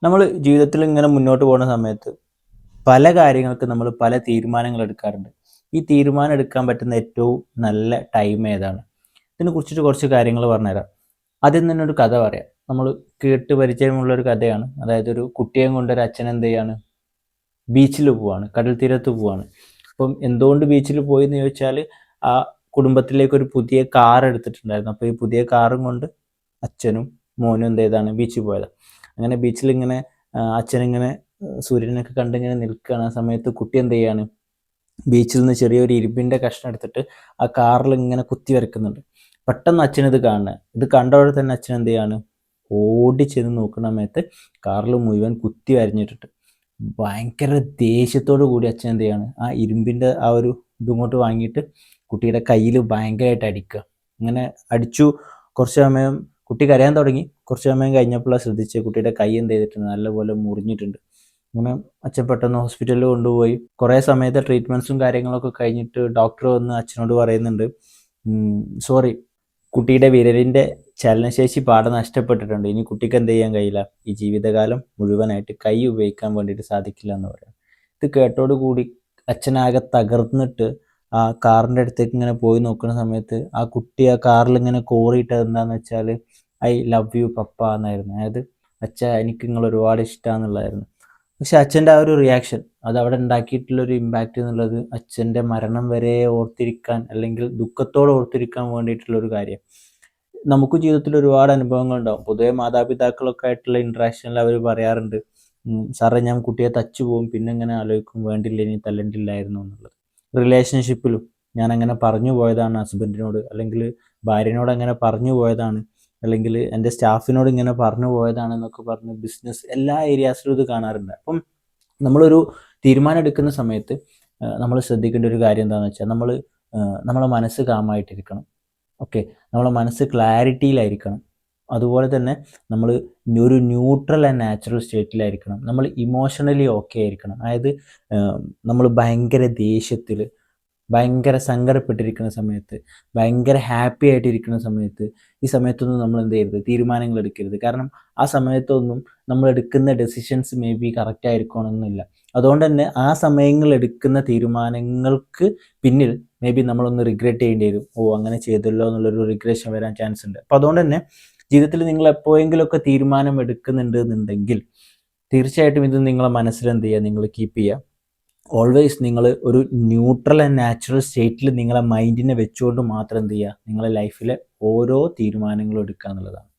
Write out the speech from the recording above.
നമ്മൾ ജീവിതത്തിൽ ഇങ്ങനെ മുന്നോട്ട് പോകുന്ന സമയത്ത് പല കാര്യങ്ങൾക്ക് നമ്മൾ പല തീരുമാനങ്ങൾ എടുക്കാറുണ്ട്. ഈ തീരുമാനം എടുക്കാൻ പറ്റുന്ന ഏറ്റവും നല്ല ടൈം ഏതാണ്? ഇതിനെ കുറിച്ചിട്ട് കുറച്ച് കാര്യങ്ങൾ പറഞ്ഞുതരാം. ആദ്യം തന്നെ ഒരു കഥ പറയാം. നമ്മൾ കേട്ട് പരിചയമുള്ള ഒരു കഥയാണ്. അതായത് ഒരു കുട്ടിയെ കൊണ്ട് ഒരു അച്ഛൻ എന്ത് ചെയ്യാണ്, ബീച്ചിൽ പോവാണ്, കടൽ തീരത്ത് പോവാണ്. അപ്പം എന്തുകൊണ്ട് ബീച്ചിൽ പോയി എന്ന് ചോദിച്ചാൽ, ആ കുടുംബത്തിലേക്ക് ഒരു പുതിയ കാർ എടുത്തിട്ടുണ്ടായിരുന്നു. അപ്പോൾ ഈ പുതിയ കാറും കൊണ്ട് അച്ഛനും മോനും എന്ത് ചെയ്താണ്, ബീച്ചിൽ പോയത്. അങ്ങനെ ബീച്ചിൽ ഇങ്ങനെ അച്ഛനിങ്ങനെ സൂര്യനൊക്കെ കണ്ടിങ്ങനെ നിൽക്കുകയാണ്. ആ സമയത്ത് കുട്ടി എന്ത് ചെയ്യാണ്, ബീച്ചിൽ നിന്ന് ചെറിയൊരു ഇരുമ്പിൻ്റെ കഷ്ണം എടുത്തിട്ട് ആ കാറിൽ ഇങ്ങനെ കുത്തി വരയ്ക്കുന്നുണ്ട്. പെട്ടെന്ന് അച്ഛൻ ഇത് കാണുന്നത്, ഇത് കണ്ടവിടെ തന്നെ അച്ഛൻ എന്ത് ചെയ്യാണ്, ഓടി ചെന്ന് നോക്കുന്ന സമയത്ത് കാറിൽ മുഴുവൻ കുത്തി വരഞ്ഞിട്ടിട്ട് ഭയങ്കര ദേഷ്യത്തോടു കൂടി അച്ഛൻ എന്ത് ചെയ്യാണ്, ആ ഇരുമ്പിൻ്റെ ആ ഒരു ഇതുങ്ങോട്ട് വാങ്ങിയിട്ട് കുട്ടിയുടെ കയ്യിൽ ഭയങ്കരമായിട്ട് അടിക്കുക. അങ്ങനെ അടിച്ചു. കുറച്ച് സമയം കുട്ടി കരയാൻ തുടങ്ങി. കുറച്ച് സമയം കഴിഞ്ഞപ്പോഴാണ് ശ്രദ്ധിച്ച് കുട്ടിയുടെ കൈ എന്ത് ചെയ്തിട്ടുണ്ട്, നല്ലപോലെ മുറിഞ്ഞിട്ടുണ്ട്. അങ്ങനെ അച്ഛൻ പെട്ടെന്ന് ഹോസ്പിറ്റലിൽ കൊണ്ടുപോയി. കുറേ സമയത്തെ ട്രീറ്റ്മെൻറ്റ്സും കാര്യങ്ങളൊക്കെ കഴിഞ്ഞിട്ട് ഡോക്ടർ വന്ന് അച്ഛനോട് പറയുന്നുണ്ട്, സോറി, കുട്ടിയുടെ വിരലിൻ്റെ ചലനശേഷി പാടെ നഷ്ടപ്പെട്ടിട്ടുണ്ട്. ഇനി കുട്ടിക്ക് എന്ത് ചെയ്യാൻ കഴിയില്ല, ഈ ജീവിതകാലം മുഴുവനായിട്ട് കൈ ഉപയോഗിക്കാൻ വേണ്ടിയിട്ട് സാധിക്കില്ല എന്ന് പറയാം. ഇത് കേട്ടോടുകൂടി അച്ഛനാകെ തകർന്നിട്ട് ആ കാറിൻ്റെ അടുത്തേക്ക് ഇങ്ങനെ പോയി നോക്കുന്ന സമയത്ത് ആ കുട്ടി ആ കാറിൽ ഇങ്ങനെ കോറിയിട്ടത് എന്താണെന്ന് വെച്ചാൽ, ഐ ലവ് യു പപ്പ എന്നായിരുന്നു. അതായത് അച്ഛ, എനിക്ക് നിങ്ങൾ ഒരുപാട് ഇഷ്ടമാണെന്നുള്ളതായിരുന്നു. പക്ഷെ അച്ഛൻ്റെ ആ ഒരു റിയാക്ഷൻ, അത് അവിടെ ഉണ്ടാക്കിയിട്ടുള്ളൊരു ഇമ്പാക്റ്റ് എന്നുള്ളത് അച്ഛൻ്റെ മരണം വരെ ഓർത്തിരിക്കാൻ, അല്ലെങ്കിൽ ദുഃഖത്തോടെ ഓർത്തിരിക്കാൻ വേണ്ടിയിട്ടുള്ളൊരു കാര്യം. നമുക്ക് ജീവിതത്തിൽ ഒരുപാട് അനുഭവങ്ങൾ ഉണ്ടാവും. പൊതുവെ മാതാപിതാക്കളൊക്കെ ആയിട്ടുള്ള ഇൻട്രാക്ഷനിൽ അവർ പറയാറുണ്ട്, സാറേ ഞാൻ കുട്ടിയെ തച്ചു പോകും, പിന്നെ ഇങ്ങനെ ആലോചിക്കും, വേണ്ടില്ല ഇനി തല്ലണ്ടില്ലായിരുന്നു എന്നുള്ളത്. റിലേഷൻഷിപ്പിലും ഞാൻ അങ്ങനെ പറഞ്ഞു പോയതാണ് ഹസ്ബൻഡിനോട്, അല്ലെങ്കിൽ ഭാര്യനോട് അങ്ങനെ പറഞ്ഞു പോയതാണ്, അല്ലെങ്കിൽ എൻ്റെ സ്റ്റാഫിനോട് ഇങ്ങനെ പറഞ്ഞു പോയതാണെന്നൊക്കെ പറഞ്ഞ് ബിസിനസ് എല്ലാ ഏരിയാസിലും ഇത് കാണാറുണ്ട്. അപ്പം നമ്മളൊരു തീരുമാനം എടുക്കുന്ന സമയത്ത് നമ്മൾ ശ്രദ്ധിക്കേണ്ട ഒരു കാര്യം എന്താണെന്ന് വെച്ചാൽ, നമ്മളെ മനസ്സ് കാമായിട്ടിരിക്കണം. ഓക്കെ, നമ്മളെ മനസ്സ് ക്ലാരിറ്റിയിലായിരിക്കണം. അതുപോലെ തന്നെ നമ്മൾ ഒരു ന്യൂട്രൽ ആൻഡ് നാച്ചുറൽ സ്റ്റേറ്റിലായിരിക്കണം. നമ്മൾ ഇമോഷണലി ഓക്കെ ആയിരിക്കണം. അതായത് നമ്മൾ ഭയങ്കര ദേഷ്യത്തിൽ, ഭയങ്കര സങ്കടപ്പെട്ടിരിക്കുന്ന സമയത്ത്, ഭയങ്കര ഹാപ്പി ആയിട്ടിരിക്കുന്ന സമയത്ത്, ഈ സമയത്തൊന്നും നമ്മൾ എന്ത് ചെയ്യരുത്, തീരുമാനങ്ങൾ എടുക്കരുത്. കാരണം ആ സമയത്തൊന്നും നമ്മൾ എടുക്കുന്ന ഡെസിഷൻസ് മേ ബി കറക്റ്റ് ആയിരിക്കണമെന്നില്ല. അതുകൊണ്ട് തന്നെ ആ സമയങ്ങളിൽ എടുക്കുന്ന തീരുമാനങ്ങൾക്ക് പിന്നിൽ മേ ബി നമ്മളൊന്ന് റിഗ്രറ്റ് ചെയ്യേണ്ടി വരും. അങ്ങനെ ചെയ്തല്ലോ എന്നുള്ളൊരു റിഗ്രഷൻ വരാൻ ചാൻസ് ഉണ്ട്. അപ്പോൾ അതുകൊണ്ട് തന്നെ ജീവിതത്തിൽ നിങ്ങൾ എപ്പോഴെങ്കിലുമൊക്കെ തീരുമാനം എടുക്കുന്നുണ്ട് എന്നുണ്ടെങ്കിൽ തീർച്ചയായിട്ടും ഇത് നിങ്ങളെ മനസ്സിൽ എന്ത് ചെയ്യുക, നിങ്ങൾ കീപ്പ് ചെയ്യുക. ഓൾവേസ് നിങ്ങൾ ഒരു ന്യൂട്രൽ ആൻഡ് നാച്ചുറൽ സ്റ്റേറ്റിൽ നിങ്ങളെ മൈൻഡിനെ വെച്ചുകൊണ്ട് മാത്രം എന്ത് ചെയ്യുക, നിങ്ങളെ ലൈഫിലെ ഓരോ തീരുമാനങ്ങളും എടുക്കുക എന്നുള്ളതാണ്.